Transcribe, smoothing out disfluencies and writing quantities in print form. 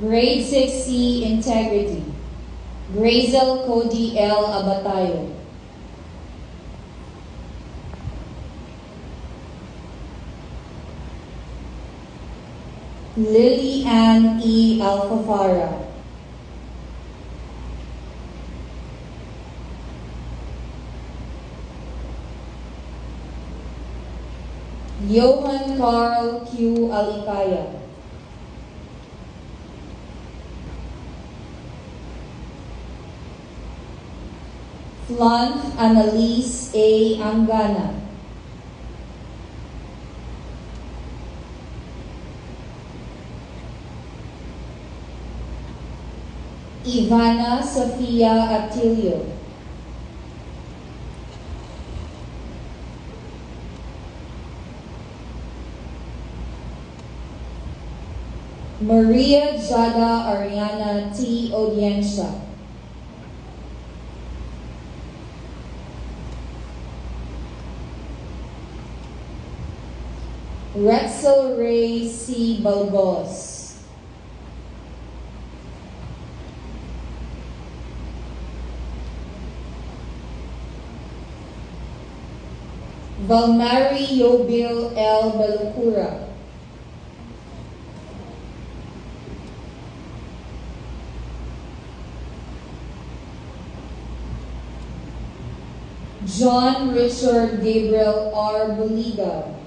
Grade 6C Integrity, Grazel Cody L. Abatayo. Lily Ann E. Alfafara. Johan Carl Q. Alikaya. Flanth Annalise A. Angana. Ivana Sofia Atilio. Maria Jada Ariana T. Odienza. Retzel Ray C. Balbos. Valmari Yobil L. Balukura. John Richard Gabriel R. Buliga.